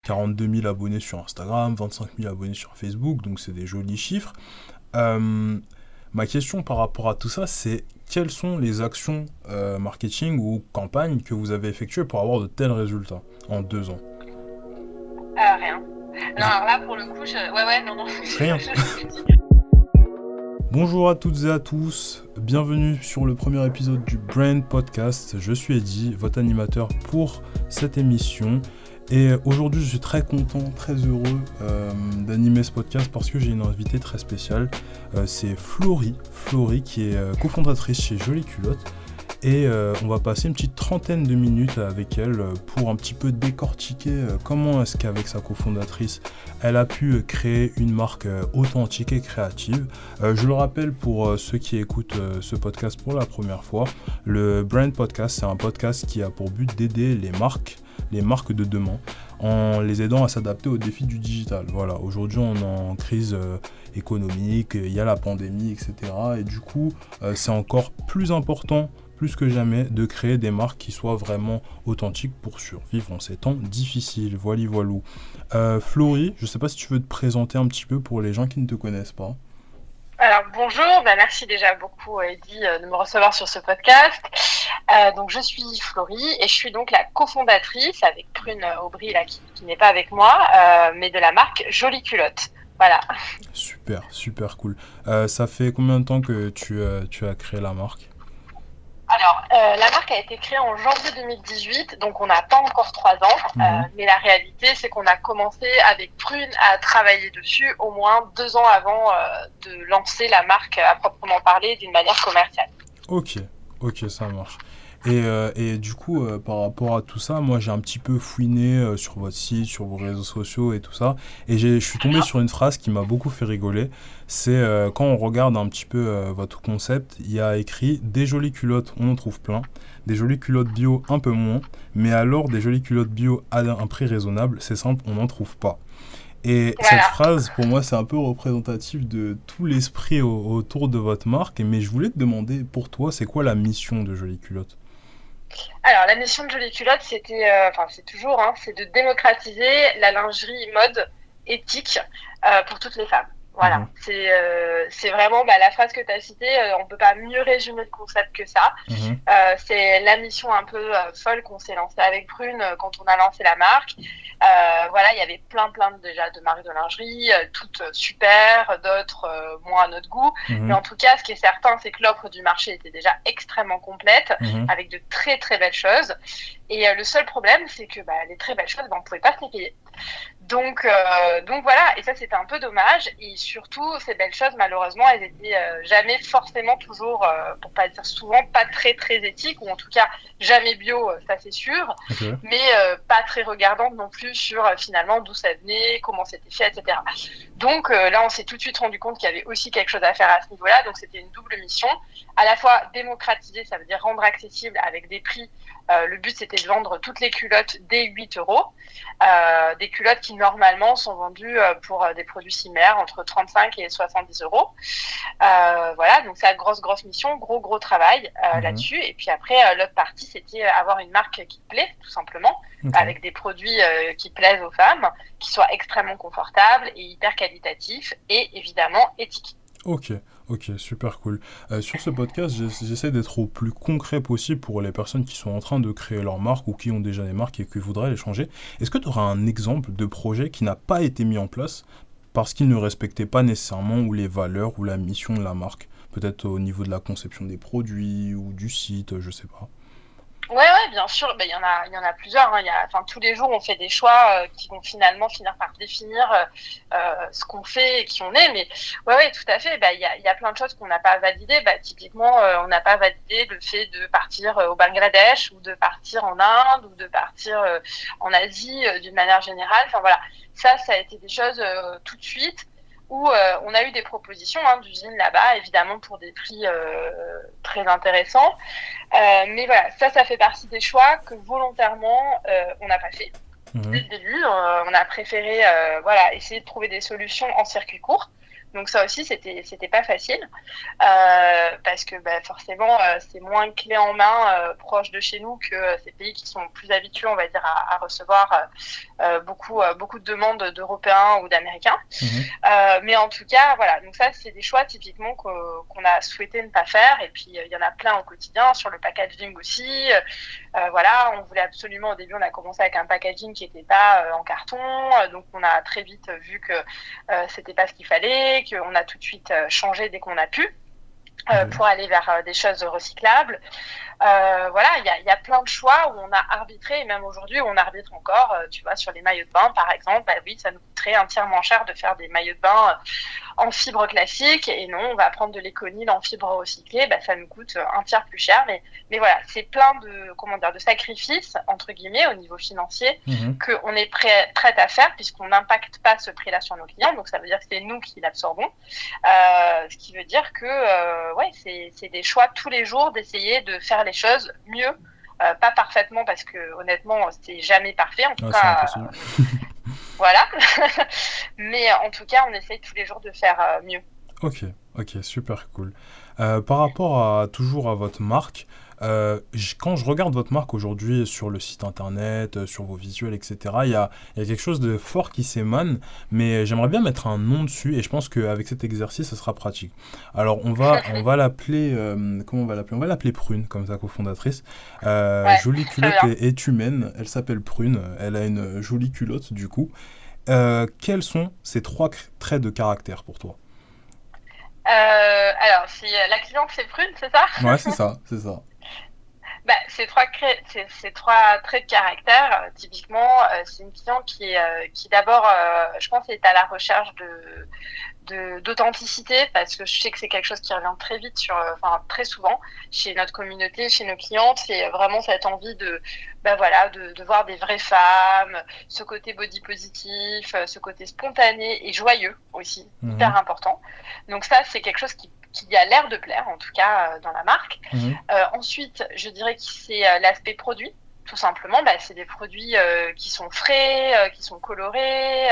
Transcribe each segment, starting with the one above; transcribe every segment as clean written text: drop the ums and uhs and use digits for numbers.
42 000 abonnés sur Instagram, 25 000 abonnés sur Facebook, donc c'est des jolis chiffres. Ma question par rapport à tout ça, c'est quelles sont les actions marketing ou campagnes que vous avez effectuées pour avoir de tels résultats en 2 ans? Rien. Non, alors là, pour le coup, non, non. Rien. Bonjour à toutes et à tous, bienvenue sur le premier épisode du Brand Podcast. Je suis Eddy, votre animateur pour cette émission. Et aujourd'hui, je suis très content, très heureux d'animer ce podcast parce que j'ai une invitée très spéciale. C'est Florie qui est cofondatrice chez Jolie Culotte. Et on va passer une petite trentaine de minutes avec elle pour un petit peu décortiquer comment est-ce qu'avec sa cofondatrice, elle a pu créer une marque authentique et créative. Je le rappelle pour ceux qui écoutent ce podcast pour la première fois, le Brand Podcast, c'est un podcast qui a pour but d'aider les marques de demain, en les aidant à s'adapter aux défis du digital. Voilà, aujourd'hui on est en crise économique, il y a la pandémie, etc. Et du coup, c'est encore plus important, plus que jamais, de créer des marques qui soient vraiment authentiques pour survivre en ces temps difficiles. Voilou. Florie, je ne sais pas si tu veux te présenter un petit peu pour les gens qui ne te connaissent pas. Alors bonjour, merci déjà beaucoup Eddy de me recevoir sur ce podcast. Donc je suis Florie et je suis donc la cofondatrice avec Prune Aubry là, qui n'est pas avec moi, mais de la marque Jolie Culotte. Voilà. Super cool. Ça fait combien de temps que tu as créé la marque ? Alors, la marque a été créée en janvier 2018, donc on n'a pas encore 3 ans, mais la réalité, c'est qu'on a commencé avec Prune à travailler dessus au moins 2 ans avant de lancer la marque à proprement parler d'une manière commerciale. Ok, ça marche. Et du coup, par rapport à tout ça, moi j'ai un petit peu fouiné sur votre site, sur vos réseaux sociaux et tout ça, et je suis tombé sur une phrase qui m'a beaucoup fait rigoler. C'est quand on regarde un petit peu votre concept, il y a écrit « Des jolies culottes, on en trouve plein. Des jolies culottes bio, un peu moins. Mais alors, des jolies culottes bio à un prix raisonnable, c'est simple, on n'en trouve pas. » Et Voilà. cette phrase, pour moi, c'est un peu représentatif de tout l'esprit autour de votre marque. Mais je voulais te demander, pour toi, c'est quoi la mission de Jolie Culotte ? Alors, la mission de Jolie Culotte, c'est toujours, c'est de démocratiser la lingerie mode éthique pour toutes les femmes. Voilà, c'est vraiment la phrase que tu as citée, on peut pas mieux résumer le concept que ça. C'est la mission un peu folle qu'on s'est lancée avec Prune quand on a lancé la marque. Il y avait plein déjà de marques de lingerie, toutes super, d'autres moins à notre goût. Mais en tout cas, ce qui est certain, c'est que l'offre du marché était déjà extrêmement complète, avec de très très belles choses. Et le seul problème, c'est que les très belles choses, on ne pouvait pas se les payer. Donc voilà, et ça c'était un peu dommage. Et surtout, ces belles choses, malheureusement, elles étaient jamais forcément toujours, pour pas dire souvent, pas très très éthiques, ou en tout cas jamais bio, ça c'est sûr, mais pas très regardantes non plus sur finalement d'où ça venait, comment c'était fait, etc. Donc là, on s'est tout de suite rendu compte qu'il y avait aussi quelque chose à faire à ce niveau-là. Donc c'était une double mission, à la fois démocratiser, ça veut dire rendre accessible avec des prix. Le but, c'était de vendre toutes les culottes dès 8 euros. Des culottes qui, normalement, sont vendues pour des produits similaires entre 35 et 70 euros. Donc c'est une grosse mission, gros travail là-dessus. Et puis après, l'autre partie, c'était avoir une marque qui plaît, tout simplement, avec des produits qui plaisent aux femmes, qui soient extrêmement confortables et hyper qualitatifs et évidemment éthiques. Ok, super cool. Sur ce podcast, j'essaie d'être au plus concret possible pour les personnes qui sont en train de créer leur marque ou qui ont déjà des marques et qui voudraient les changer. Est-ce que tu auras un exemple de projet qui n'a pas été mis en place parce qu'il ne respectait pas nécessairement ou les valeurs ou la mission de la marque? Peut-être au niveau de la conception des produits ou du site, je sais pas. Ouais, bien sûr. Il y en a plusieurs. Tous les jours, on fait des choix qui vont finalement finir par définir ce qu'on fait et qui on est. Mais ouais, tout à fait. Il y a plein de choses qu'on n'a pas validées. Typiquement, on n'a pas validé le fait de partir au Bangladesh ou de partir en Inde ou de partir en Asie d'une manière générale. Ça a été des choses tout de suite où on a eu des propositions d'usines là-bas, évidemment pour des prix très intéressants. Mais voilà, ça fait partie des choix que volontairement on n'a pas fait. Dès le début, on a préféré essayer de trouver des solutions en circuit court. Donc ça aussi, c'était pas facile, parce que forcément, c'est moins clé en main proche de chez nous que ces pays qui sont plus habitués, on va dire, à recevoir beaucoup de demandes d'Européens ou d'Américains. Mais en tout cas, voilà. Donc ça, c'est des choix typiquement qu'on a souhaité ne pas faire. Et puis, il y en a plein au quotidien, sur le packaging aussi. Voilà, on voulait absolument, au début, on a commencé avec un packaging qui n'était pas en carton. Donc, on a très vite vu que c'était pas ce qu'il fallait, qu'on a tout de suite changé dès qu'on a pu. Pour aller vers des choses recyclables. Voilà, il y a plein de choix où on a arbitré, et même aujourd'hui où on arbitre encore, tu vois, sur les maillots de bain par exemple, oui, ça nous coûterait un tiers moins cher de faire des maillots de bain en fibre classique, et non, on va prendre de l'éconyle en fibre recyclée, ça nous coûte un tiers plus cher, mais voilà, c'est plein de sacrifices, entre guillemets, au niveau financier, qu'on est prêt à faire, puisqu'on n'impacte pas ce prix-là sur nos clients, donc ça veut dire que c'est nous qui l'absorbons, ce qui veut dire que c'est des choix tous les jours d'essayer de faire les choses mieux, pas parfaitement parce que honnêtement c'est jamais parfait en tout cas, voilà. Mais en tout cas on essaye tous les jours de faire mieux. Ok, super cool. Par rapport toujours à votre marque, quand je regarde votre marque aujourd'hui sur le site internet, sur vos visuels, etc., il y a quelque chose de fort qui s'émane, mais j'aimerais bien mettre un nom dessus et je pense qu'avec cet exercice, ce sera pratique. Alors, on va l'appeler, comment on va l'appeler? On va l'appeler Prune, comme ça, cofondatrice. Jolie culotte est humaine, elle s'appelle Prune, elle a une jolie culotte du coup. Quels sont ces 3 traits de caractère pour toi? Alors, si la cliente c'est Prune, c'est ça? Ouais, c'est ça. Ces 3 traits de caractère, typiquement, c'est une cliente qui d'abord, je pense, est à la recherche d'authenticité, parce que je sais que c'est quelque chose qui revient très vite très souvent chez notre communauté, chez nos clientes. C'est vraiment cette envie de voir des vraies femmes, ce côté body positif, ce côté spontané et joyeux aussi, hyper important. Donc ça, c'est quelque chose qui a l'air de plaire, en tout cas dans la marque. Ensuite, je dirais que c'est l'aspect produit. Tout simplement, c'est des produits qui sont frais, qui sont colorés,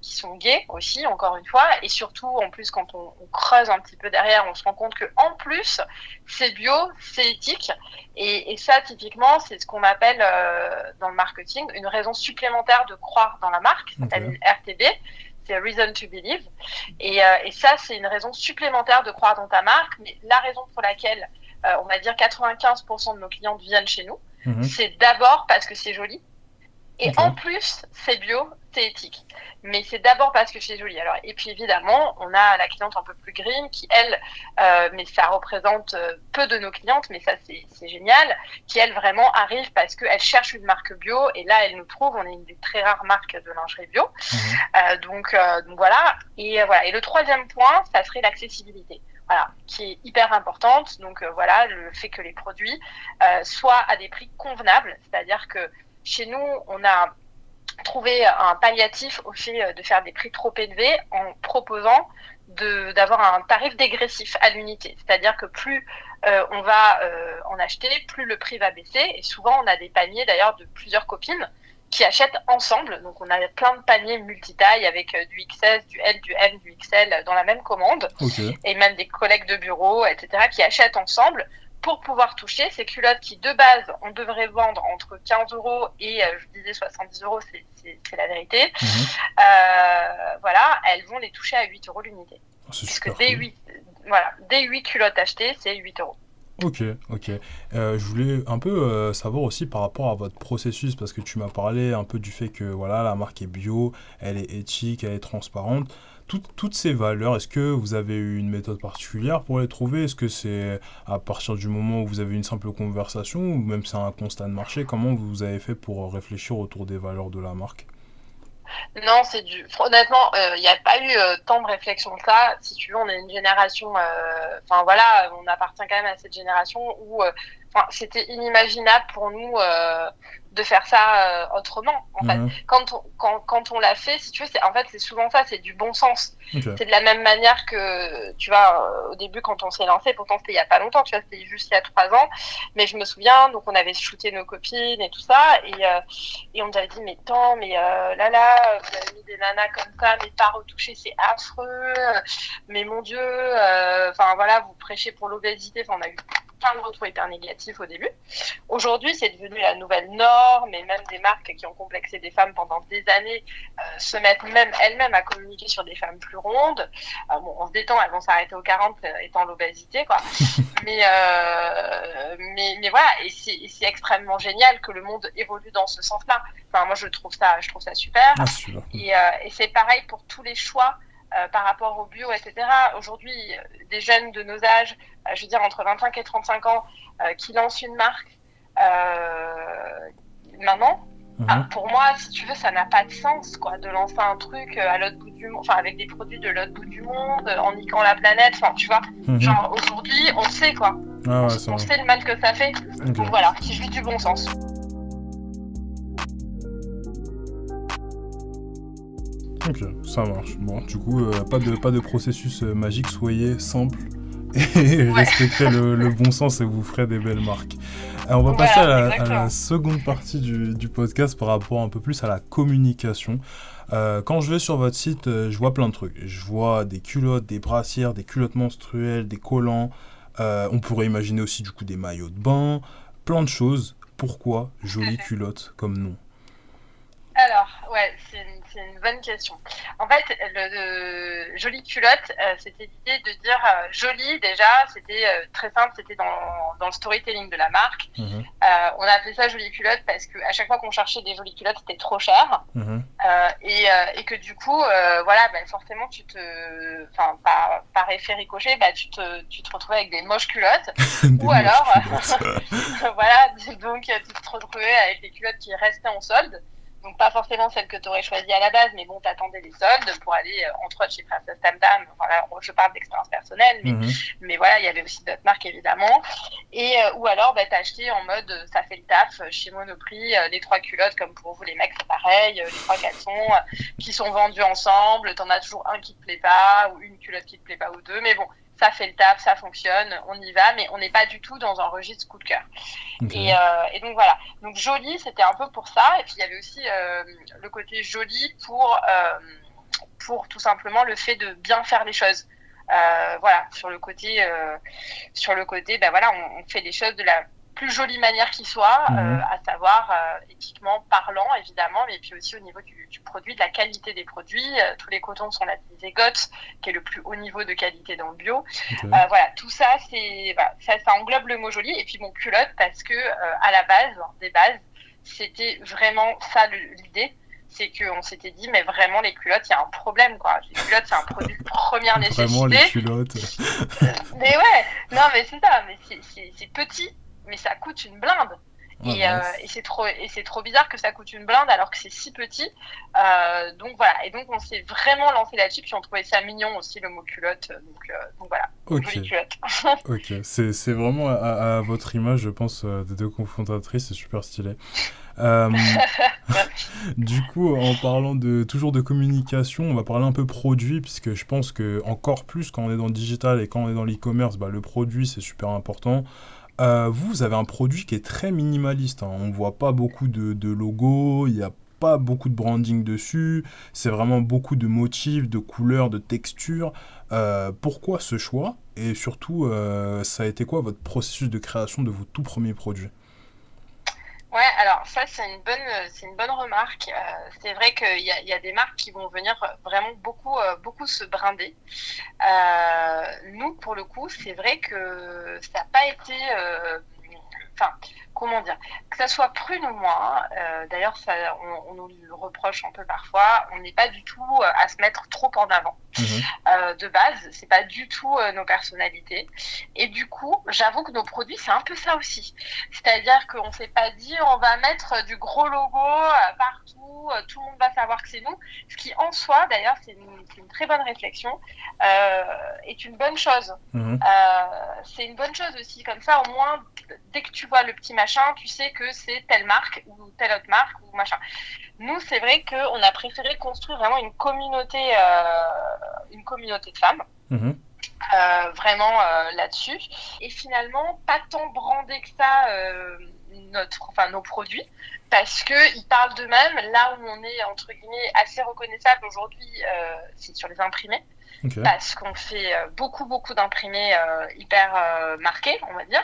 qui sont gais aussi, encore une fois. Et surtout, en plus, quand on creuse un petit peu derrière, on se rend compte que en plus, c'est bio, c'est éthique. Et ça, typiquement, c'est ce qu'on appelle dans le marketing une raison supplémentaire de croire dans la marque, c'est-à-dire RTB. C'est Reason to Believe. Et ça, c'est une raison supplémentaire de croire dans ta marque. Mais la raison pour laquelle, on va dire 95% de nos clientes viennent chez nous, c'est d'abord parce que c'est joli. Et en plus, c'est bio, c'est éthique. Mais c'est d'abord parce que c'est joli. Alors, et puis évidemment, on a la cliente un peu plus green qui, elle, mais ça représente peu de nos clientes, mais ça c'est génial, qui, elle, vraiment arrive parce qu'elle cherche une marque bio. Et là, elle nous trouve, on est une des très rares marques de lingerie bio. Donc voilà. Et voilà. Et le troisième point, ça serait l'accessibilité. Voilà, qui est hyper importante. Donc voilà, le fait que les produits soient à des prix convenables, c'est-à-dire que chez nous, on a trouvé un palliatif au fait de faire des prix trop élevés en proposant d'avoir un tarif dégressif à l'unité. C'est-à-dire que plus on va en acheter, plus le prix va baisser. Et souvent, on a des paniers d'ailleurs de plusieurs copines qui achètent ensemble. Donc, on a plein de paniers multitailles avec du XS, du L, du M, du XL dans la même commande. Et même des collègues de bureau, etc., qui achètent ensemble pour pouvoir toucher ces culottes qui, de base, on devrait vendre entre 15 € et, je disais, 70 €, c'est la vérité. Voilà, elles vont les toucher à 8 € l'unité. Puisque dès 8 culottes achetées, c'est 8 €. Ok. Je voulais un peu savoir aussi par rapport à votre processus, parce que tu m'as parlé un peu du fait que voilà, la marque est bio, elle est éthique, elle est transparente. Toutes ces valeurs, est-ce que vous avez eu une méthode particulière pour les trouver? Est-ce que c'est à partir du moment où vous avez une simple conversation, ou même c'est un constat de marché? Comment vous avez fait pour réfléchir autour des valeurs de la marque? Non, honnêtement, il n'y a pas eu tant de réflexion que ça. Si tu veux, on est une génération, on appartient quand même à cette génération où c'était inimaginable pour nous de faire ça autrement. En fait, quand on l'a fait, si tu veux, c'est souvent ça, c'est du bon sens. C'est de la même manière que, tu vois, au début quand on s'est lancé, pourtant c'était il y a pas longtemps, tu vois, c'était juste il y a 3 ans, mais je me souviens, donc on avait shooté nos copines et tout ça, et on nous avait dit, mais là, vous avez mis des nanas comme ça, mais pas retouchées, c'est affreux. Mais mon Dieu, enfin voilà, vous prêchez pour l'obésité. Enfin, on a eu plein de retours hyper négatifs au début. Aujourd'hui, c'est devenu la nouvelle norme, et même des marques qui ont complexé des femmes pendant des années se mettent même elles-mêmes à communiquer sur des femmes plus rondes. Bon, on se détend, elles vont s'arrêter aux 40 étant l'obésité, quoi. mais voilà, et c'est extrêmement génial que le monde évolue dans ce sens-là. Enfin, moi, je trouve ça super. Ah, super. Et c'est pareil pour tous les choix. Par rapport au bio, etc. Aujourd'hui, des jeunes de nos âges, je veux dire entre 25 et 35 ans, qui lancent une marque maintenant, pour moi, si tu veux, ça n'a pas de sens, quoi, de lancer un truc à l'autre bout du monde, enfin avec des produits de l'autre bout du monde, en niquant la planète, enfin tu vois, genre aujourd'hui, on sait quoi, on sait le mal que ça fait, donc voilà, c'est juste du bon sens. Ok, ça marche. Bon, du coup, pas de processus magique, soyez simple et respectez le bon sens et vous ferez des belles marques. On va passer à la seconde partie du podcast par rapport un peu plus à la communication. Quand je vais sur votre site, je vois plein de trucs. Je vois des culottes, des brassières, des culottes menstruelles, des collants. On pourrait imaginer aussi du coup des maillots de bain, plein de choses. Pourquoi Jolie Culotte comme nom? Alors, ouais, c'est une bonne question. En fait, le Jolie Culotte, c'était l'idée de dire jolie déjà, c'était très simple, c'était dans le storytelling de la marque. On a appelé ça Jolie Culotte parce qu'à chaque fois qu'on cherchait des jolies culottes, c'était trop cher. Et que du coup, voilà, bah, forcément, par effet ricochet, bah, tu te retrouvais avec des moches culottes. Ou alors, voilà, donc tu te retrouvais avec des culottes qui restaient en solde. Donc pas forcément celle que tu aurais choisie à la base, mais bon, t'attendais les soldes pour aller entre autres chez Princess Tam Tam. Voilà, je parle d'expérience personnelle, mais voilà, il y avait aussi d'autres marques évidemment. Et ou alors t'as acheté en mode ça fait le taf chez Monoprix, les 3 culottes comme pour vous les mecs c'est pareil, les 3 caleçons qui sont vendus ensemble. T'en as toujours un qui te plaît pas ou une culotte qui te plaît pas ou deux, mais bon. Ça fait le taf, ça fonctionne, on y va, mais on n'est pas du tout dans un registre coup de cœur. Et donc voilà. Donc joli, c'était un peu pour ça. Et puis il y avait aussi le côté joli pour tout simplement le fait de bien faire les choses. Voilà, sur le côté, ben voilà, on fait les choses de la plus jolie manière qui soit, à savoir éthiquement parlant évidemment, mais puis aussi au niveau du produit, de la qualité des produits. Tous les cotons sont labellisés GOTS, qui est le plus haut niveau de qualité dans le bio. Voilà, tout ça, ça englobe le mot joli. Et puis mon culotte, parce que à la base, des bases, c'était vraiment ça l'idée. C'est qu'on s'était dit, mais vraiment, les culottes, il y a un problème, quoi. Les culottes, c'est un produit de première nécessité. Vraiment, les culottes. Mais ouais, non, mais c'est ça, mais c'est petit, mais ça coûte une blinde. Et c'est trop bizarre que ça coûte une blinde alors que c'est si petit. Donc voilà, et donc on s'est vraiment lancé là-dessus, puis on trouvait ça mignon aussi le mot culotte. Donc voilà, jolie culotte. Ok, c'est vraiment à votre image, je pense, des deux confrontatrices, c'est super stylé. Du coup, en parlant toujours de communication, on va parler un peu produit, puisque je pense que encore plus quand on est dans le digital et quand on est dans l'e-commerce, le produit c'est super important. Vous avez un produit qui est très minimaliste, hein. On ne voit pas beaucoup de logos, il n'y a pas beaucoup de branding dessus, c'est vraiment beaucoup de motifs, de couleurs, de textures. Pourquoi ce choix? Et surtout, ça a été quoi votre processus de création de vos tout premiers produits? Ouais, alors ça c'est une bonne remarque. C'est vrai qu'il y a des marques qui vont venir vraiment beaucoup se brinder. Nous pour le coup, c'est vrai que ça n'a pas été, comment dire, que ça soit Prune ou moi. D'ailleurs, on nous le reproche un peu parfois. On n'est pas du tout à se mettre trop en avant. De base, c'est pas du tout nos personnalités. Et du coup, j'avoue que nos produits, c'est un peu ça aussi. C'est-à-dire qu'on s'est pas dit, on va mettre du gros logo partout, tout le monde va savoir que c'est nous. Ce qui, en soi, d'ailleurs, c'est une très bonne réflexion, est une bonne chose. C'est une bonne chose aussi. Comme ça, au moins, dès que tu vois le petit machin, tu sais que c'est telle marque ou telle autre marque ou machin. Nous, c'est vrai qu'on a préféré construire vraiment une communauté de femmes. Vraiment là-dessus. Et finalement, pas tant brandé que ça nos produits, parce qu'ils parlent d'eux-mêmes. Là où on est, entre guillemets, assez reconnaissable aujourd'hui, c'est sur les imprimés. Ok. Parce qu'on fait beaucoup d'imprimés hyper marqués, on va dire,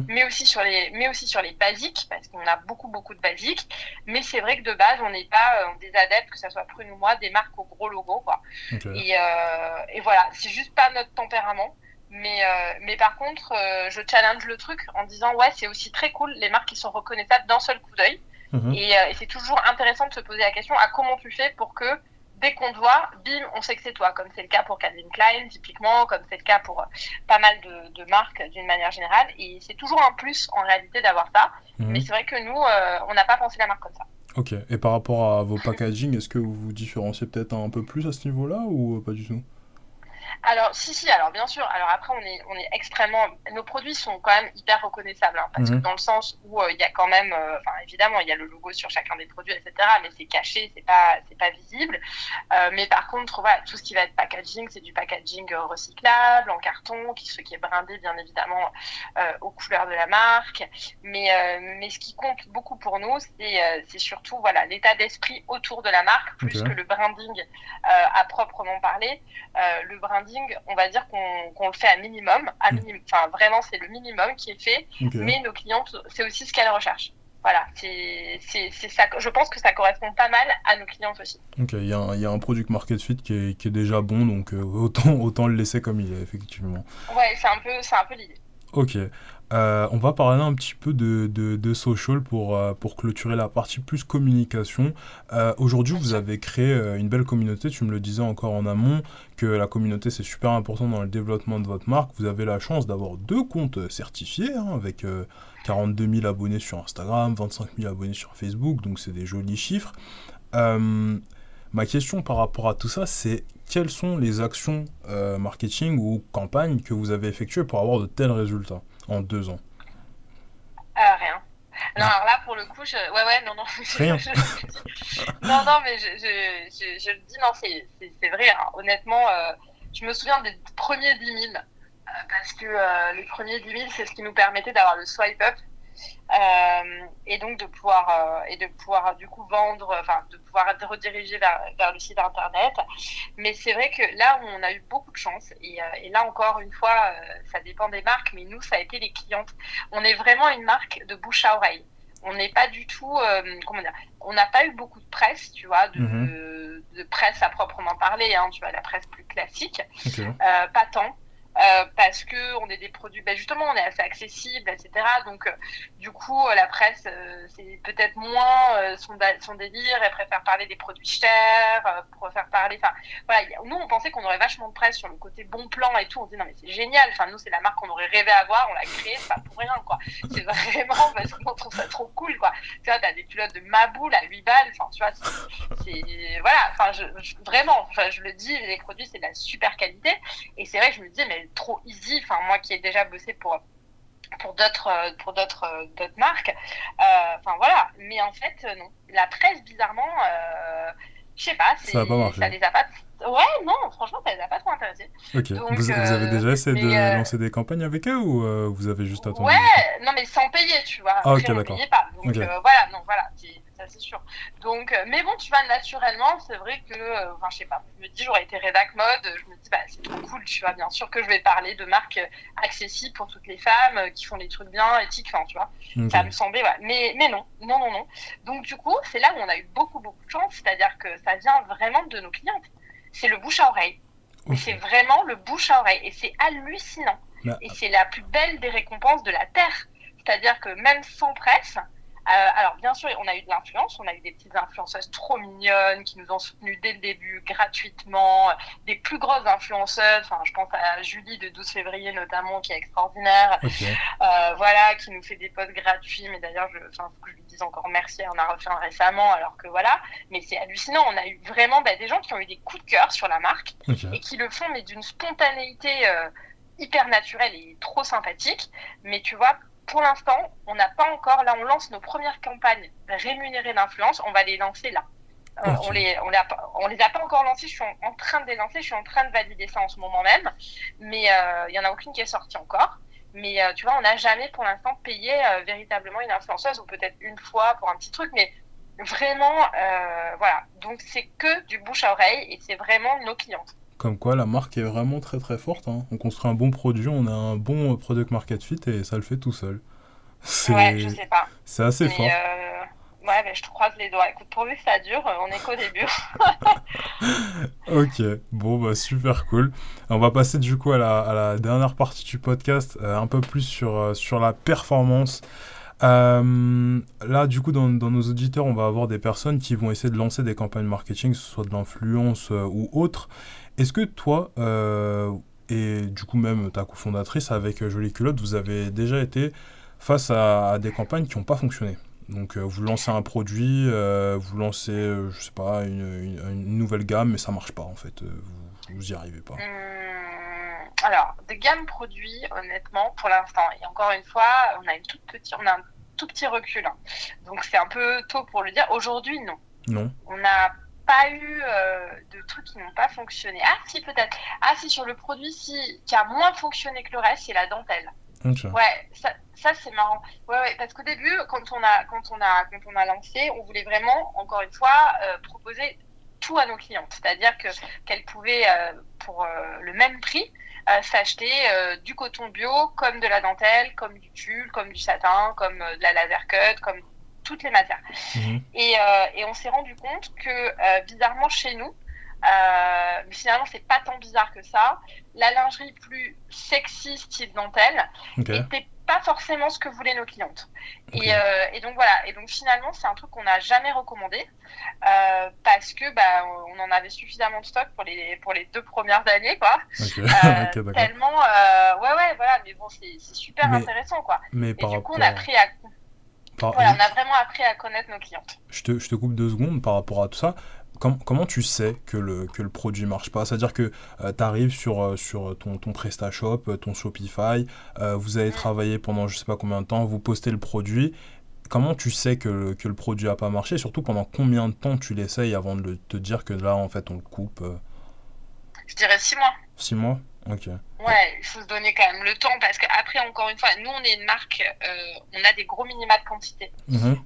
mais aussi sur les basiques, parce qu'on a beaucoup de basiques. Mais c'est vrai que de base, on n'est pas des adeptes, que ça soit Prune ou moi, des marques au gros logo, quoi. Ok. Et voilà, c'est juste pas notre tempérament. Mais par contre, je challenge le truc en disant ouais, c'est aussi très cool les marques qui sont reconnaissables d'un seul coup d'œil. Et c'est toujours intéressant de se poser la question à comment tu fais pour que dès qu'on te voit, bim, on sait que c'est toi, comme c'est le cas pour Calvin Klein, typiquement, comme c'est le cas pour pas mal de marques d'une manière générale. Et c'est toujours un plus, en réalité, d'avoir ça. Mais c'est vrai que nous, on n'a pas pensé la marque comme ça. Ok. Et par rapport à vos packaging, est-ce que vous vous différenciez peut-être un peu plus à ce niveau-là ou pas du tout? Alors, si, alors bien sûr. Alors après, on est extrêmement. Nos produits sont quand même hyper reconnaissables, hein, parce que dans le sens où il y a quand même, enfin évidemment, il y a le logo sur chacun des produits, etc. Mais c'est caché, c'est pas visible. Mais par contre, voilà, tout ce qui va être packaging, c'est du packaging recyclable, en carton, qui est brindé bien évidemment aux couleurs de la marque. Mais ce qui compte beaucoup pour nous, c'est surtout voilà l'état d'esprit autour de la marque, plus que le branding à proprement parler. Le branding, on va dire qu'on le fait à minimum, enfin vraiment c'est le minimum qui est fait, mais nos clientes, c'est aussi ce qu'elles recherchent. Voilà, c'est ça. Je pense que ça correspond pas mal à nos clientes aussi. Ok, il y a un product market fit qui est déjà bon, donc autant le laisser comme il est, effectivement. Ouais, c'est un peu l'idée. Ok. On va parler un petit peu de social pour clôturer la partie plus communication. Aujourd'hui, vous avez créé une belle communauté. Tu me le disais encore en amont, que la communauté, c'est super important dans le développement de votre marque. Vous avez la chance d'avoir 2 comptes certifiés, hein, avec 42 000 abonnés sur Instagram, 25 000 abonnés sur Facebook, donc c'est des jolis chiffres. Ma question par rapport à tout ça, c'est quelles sont les actions marketing ou campagnes que vous avez effectuées pour avoir de tels résultats en 2 ans? Rien. Non, alors là, pour le coup, ouais, non. Rien. Non, mais je le dis, non, c'est vrai. Hein. Honnêtement, je me souviens des premiers 10 000, parce que les premiers 10 000, c'est ce qui nous permettait d'avoir le swipe up. Et donc de pouvoir du coup vendre, enfin de pouvoir rediriger vers le site internet. Mais c'est vrai que là où on a eu beaucoup de chance, et là encore une fois, ça dépend des marques, mais nous ça a été les clientes. On est vraiment une marque de bouche à oreille. On n'est pas du tout, comment dire, on n'a pas eu beaucoup de presse, tu vois, de presse à proprement parler, hein, tu vois, la presse plus classique, pas tant. Parce que on est des produits, ben justement, on est assez accessible, etc. Donc, du coup, la presse, c'est peut-être moins son délire. Elle préfère parler des produits chers, préfère parler. Enfin, voilà. Nous, on pensait qu'on aurait vachement de presse sur le côté bon plan et tout. On se dit non mais c'est génial. Enfin, nous, c'est la marque qu'on aurait rêvé avoir. On l'a créée, c'est pas pour rien, quoi. C'est vraiment parce qu'on trouve ça trop cool, quoi. Tu vois, t'as des culottes de Maboule à 8 balles. Enfin, tu vois, c'est voilà. Enfin, vraiment. Enfin, je le dis, les produits, c'est de la super qualité. Et c'est vrai que je me dis mais trop easy, enfin moi qui ai déjà bossé pour d'autres marques, enfin voilà, mais en fait non, la presse bizarrement, je sais pas, ça n'a pas marché. ça les a pas, ouais non franchement ça les a pas trop intéressés. Ok. Donc, vous avez déjà essayé de lancer des campagnes avec eux ou vous avez juste attendu? Ouais, non mais sans payer, tu vois. Ah, ok, après on d'accord. payait pas, donc voilà, non voilà, ça c'est sûr. Donc mais bon, tu vois, naturellement c'est vrai que enfin je sais pas, je me dis j'aurais été rédac mode, je me dis bah c'est trop cool, tu vois, bien sûr que je vais parler de marques accessibles pour toutes les femmes qui font des trucs bien éthiques, enfin tu vois, ça me semblait voilà. Mais non. Donc du coup c'est là où on a eu beaucoup de chance, c'est-à-dire que ça vient vraiment de nos clientes, c'est le bouche à oreille. Mais c'est vraiment le bouche à oreille et c'est hallucinant. Et c'est la plus belle des récompenses de la Terre. C'est-à-dire que même sans presse, alors bien sûr, on a eu de l'influence, on a eu des petites influenceuses trop mignonnes qui nous ont soutenues dès le début, gratuitement, des plus grosses influenceuses, enfin, je pense à Julie de 12 février notamment, qui est extraordinaire, voilà, qui nous fait des posts gratuits, mais d'ailleurs, faut que je lui dise encore merci, on a refait un récemment, alors que voilà, mais c'est hallucinant, on a eu vraiment des gens qui ont eu des coups de cœur sur la marque, et qui le font, mais d'une spontanéité hyper naturelle et trop sympathique, mais tu vois, pour l'instant, on n'a pas encore, là on lance nos premières campagnes rémunérées d'influence, on va les lancer là. On les a pas encore lancées, je suis en train de les lancer, je suis en train de valider ça en ce moment même, mais il y en a aucune qui est sortie encore. Mais tu vois, on n'a jamais pour l'instant payé véritablement une influenceuse, ou peut-être une fois pour un petit truc, mais vraiment, voilà. Donc c'est que du bouche à oreille et c'est vraiment nos clientes. Comme quoi, la marque est vraiment très très forte, hein. On construit un bon produit, on a un bon product market fit et ça le fait tout seul. Ouais, je C'est, sais pas. c'est assez Mais fort. ouais, mais je te croise les doigts. Écoute, pourvu que ça dure, on est qu'au début. Ok, bon bah super cool. On va passer du coup à la dernière partie du podcast, un peu plus sur la performance. Là du coup dans nos auditeurs on va avoir des personnes qui vont essayer de lancer des campagnes marketing, que ce soit de l'influence ou autre. Est-ce que toi et du coup même ta cofondatrice avec Jolie Culotte, vous avez déjà été face à des campagnes qui n'ont pas fonctionné? Donc vous lancez un produit, vous lancez, je sais pas, une nouvelle gamme, mais ça marche pas en fait, vous y arrivez pas. Alors, de gamme produits, honnêtement, pour l'instant, et encore une fois, on a un tout petit recul, hein. Donc c'est un peu tôt pour le dire. Aujourd'hui, non. Non? On n'a pas eu de trucs qui n'ont pas fonctionné. Ah si, peut-être. Ah si, sur le produit qui a moins fonctionné que le reste, c'est la dentelle. Ok. Ouais, ça c'est marrant. Ouais, parce qu'au début, quand on a lancé, on voulait vraiment, encore une fois, proposer tout à nos clientes. C'est-à-dire qu'elles pouvaient, pour le même prix, s'acheter du coton bio, comme de la dentelle, comme du tulle, comme du satin, comme de la laser cut, comme toutes les matières. Mhm. Et on s'est rendu compte que, bizarrement, chez nous, mais finalement, c'est pas tant bizarre que ça, la lingerie plus sexy style dentelle Ok. était pas forcément ce que voulaient nos clientes. Ok. Et donc voilà. Et donc finalement, c'est un truc qu'on n'a jamais recommandé parce que on en avait suffisamment de stock pour les 2 premières années, quoi. Ok. Ok, d'accord. Tellement, ouais, voilà. Mais bon, c'est super Mais, intéressant, quoi. mais Et par du coup, on a rapport. appris à, voilà, on a Juste, vraiment appris à connaître nos clientes. je te coupe 2 secondes par rapport à tout ça. Comment tu sais que le produit marche pas? C'est-à-dire que tu arrives sur ton PrestaShop, ton Shopify, vous avez Mm. travaillé pendant je sais pas combien de temps, vous postez le produit. Comment tu sais que le produit a pas marché? Surtout pendant combien de temps tu l'essayes avant de te dire que là en fait on le coupe? Je dirais 6 mois. 6 mois? Ok. Ouais, il faut se donner quand même le temps parce qu'après, encore une fois, nous, on est une marque, on a des gros minima de quantité. Mhm.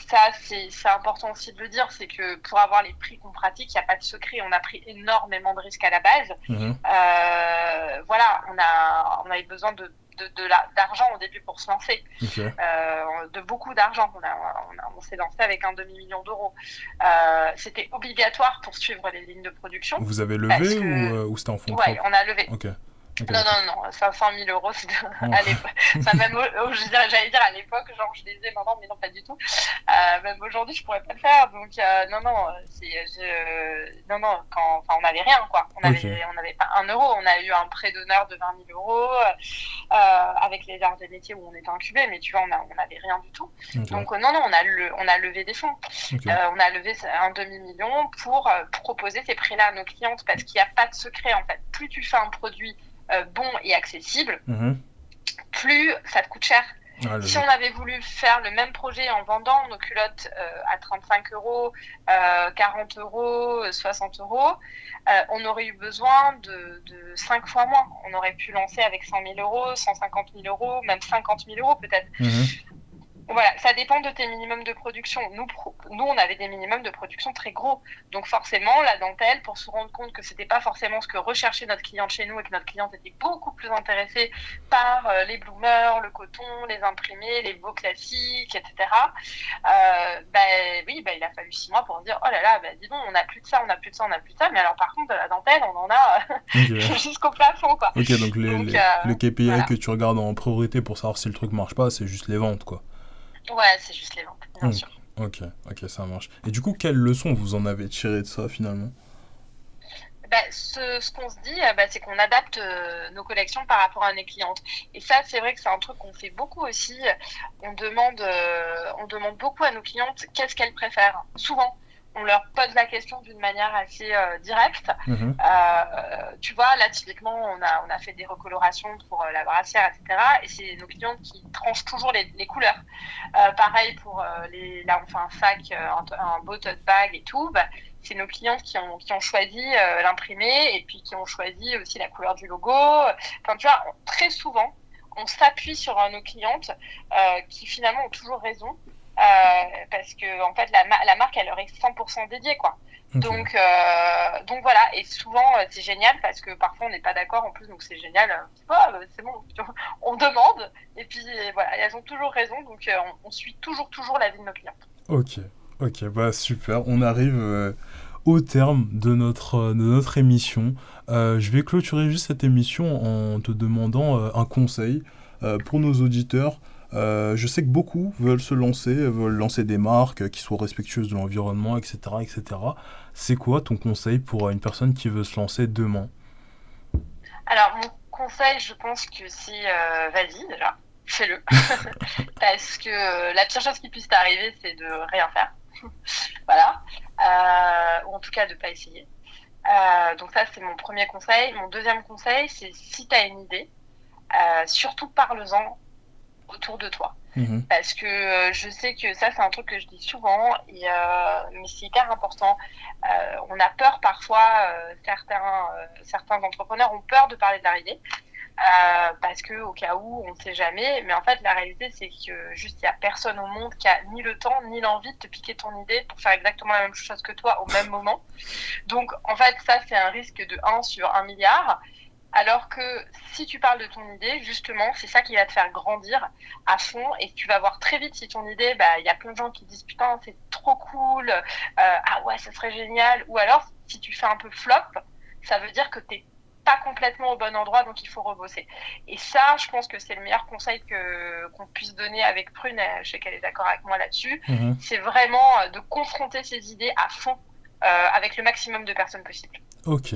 Ça, c'est important aussi de le dire, c'est que pour avoir les prix qu'on pratique, il n'y a pas de secret. On a pris énormément de risques à la base. Mhm. Voilà, on a eu besoin d'argent au début pour se lancer, Ok. de beaucoup d'argent. On s'est lancé avec un demi-million d'euros. C'était obligatoire pour suivre les lignes de production Vous avez parce levé que, ou c'était en fonds ouais, propres? on a levé. Ok. Ok, Non, d'accord. non, non, 500 000 euros, c'est Oh. à l'époque. Ça, même, j'allais dire à l'époque, genre, je les ai maintenant, mais non, pas du tout. Même aujourd'hui, je pourrais pas le faire. Donc, non, non, non, non, enfin, on n'avait rien, quoi. Ok. On avait pas 1 euro. On a eu un prêt d'honneur de 20 000 euros, avec les arts des métiers où on était incubé, mais tu vois, on n'avait rien du tout. Ok. Donc, non, non, on a levé des fonds. Ok. On a levé un demi-million pour proposer ces prix-là à nos clientes parce qu'il n'y a pas de secret, en fait. Plus tu fais un produit bon et accessible, Mhm. plus ça te coûte cher. Ah, Si logique. on avait voulu faire le même projet en vendant nos culottes à 35 euros, 40 euros, 60 euros, on aurait eu besoin de 5 fois moins. On aurait pu lancer avec 100 000 euros, 150 000 euros, même 50 000 euros peut-être. Mhm. Voilà, ça dépend de tes minimums de production. Nous, on avait des minimums de production très gros. Donc forcément, la dentelle, pour se rendre compte que c'était pas forcément ce que recherchait notre cliente chez nous et que notre cliente était beaucoup plus intéressée par les bloomers, le coton, les imprimés, les beaux classiques, etc. Oui, il a fallu 6 mois pour se dire, oh là là, dis donc, on n'a plus de ça, on n'a plus de ça, on n'a plus de ça. Mais alors par contre, de la dentelle, on en a Ok. jusqu'au plafond, quoi. Ok, donc le KPI voilà. que tu regardes en priorité pour savoir si le truc marche pas, c'est juste les ventes, quoi. Ouais, c'est juste les ventes, bien sûr. Ok, ok, ça marche. Et du coup, quelle leçon vous en avez tiré de ça finalement? Ce qu'on se dit, c'est qu'on adapte nos collections par rapport à nos clientes. Et ça, c'est vrai que c'est un truc qu'on fait beaucoup aussi. On demande beaucoup à nos clientes qu'est-ce qu'elles préfèrent. Souvent, on leur pose la question d'une manière assez directe. Mhm. Tu vois, là, typiquement, on a fait des recolorations pour la brassière, etc. Et c'est nos clientes qui tranchent toujours les couleurs. Pareil pour là, on fait un sac, un beau tote bag et tout. C'est nos clientes qui ont choisi l'imprimé et puis qui ont choisi aussi la couleur du logo. Enfin, tu vois, très souvent, on s'appuie sur nos clientes qui finalement ont toujours raison. Parce que en fait la marque elle leur est 100% dédiée quoi. Ok. Donc voilà, et souvent c'est génial parce que parfois on n'est pas d'accord en plus, donc c'est génial. C'est bon, on demande et puis voilà, elles ont toujours raison, donc on suit toujours l'avis de nos clientes. Ok, bah super, on arrive au terme de notre émission. Je vais clôturer juste cette émission en te demandant un conseil pour nos auditeurs. Je sais que beaucoup veulent se lancer, veulent lancer des marques qui soient respectueuses de l'environnement, etc., etc. C'est quoi ton conseil pour une personne qui veut se lancer demain? Alors mon conseil, je pense que c'est vas-y déjà, fais-le. Parce que la pire chose qui puisse t'arriver, c'est de rien faire. Voilà. Ou en tout cas de pas essayer. Donc ça, c'est mon premier conseil. Mon deuxième conseil, c'est si tu as une idée, surtout parle-en autour de toi. Mhm. Parce que je sais que ça, c'est un truc que je dis souvent, mais c'est hyper important. On a peur parfois, certains entrepreneurs ont peur de parler de leur idée. Parce que au cas où on ne sait jamais, mais en fait la réalité c'est que juste il y a personne au monde qui a ni le temps ni l'envie de te piquer ton idée pour faire exactement la même chose que toi au même moment. Donc en fait ça c'est un risque de 1 sur 1 milliard, alors que si tu parles de ton idée justement c'est ça qui va te faire grandir à fond, et tu vas voir très vite si ton idée, il y a plein de gens qui disent putain c'est trop cool, ah ouais ça serait génial, ou alors si tu fais un peu flop, ça veut dire que t'es pas complètement au bon endroit, donc il faut rebosser. Et ça, je pense que c'est le meilleur conseil qu'on puisse donner avec Prune. Je sais qu'elle est d'accord avec moi là-dessus. Mhm. C'est vraiment de confronter ses idées à fond avec le maximum de personnes possible. Ok,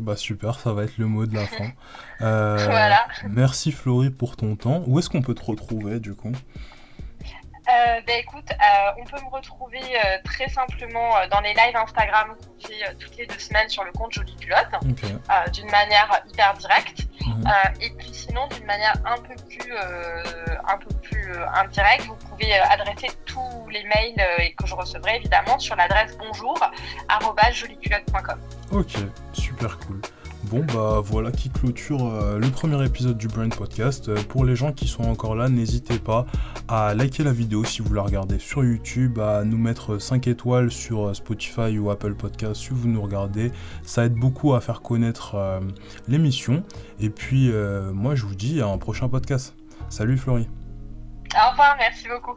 bah super, ça va être le mot de la fin. Voilà. Merci Florie pour ton temps. Où est-ce qu'on peut te retrouver du coup? Écoute, on peut me retrouver très simplement dans les lives Instagram qu'on fait toutes les 2 semaines sur le compte Jolie Culotte, Ok. d'une manière hyper directe. Mhm. Et puis sinon, d'une manière un peu plus indirecte, vous pouvez adresser tous les mails que je recevrai évidemment sur l'adresse bonjour@jolieculotte.com. Ok, super cool. Bon bah voilà qui clôture le premier épisode du Brain Podcast. Pour les gens qui sont encore là, n'hésitez pas à liker la vidéo si vous la regardez sur YouTube, à nous mettre 5 étoiles sur Spotify ou Apple Podcast si vous nous regardez. Ça aide beaucoup à faire connaître l'émission. Et puis moi je vous dis à un prochain podcast. Salut Florie. Au revoir, merci beaucoup.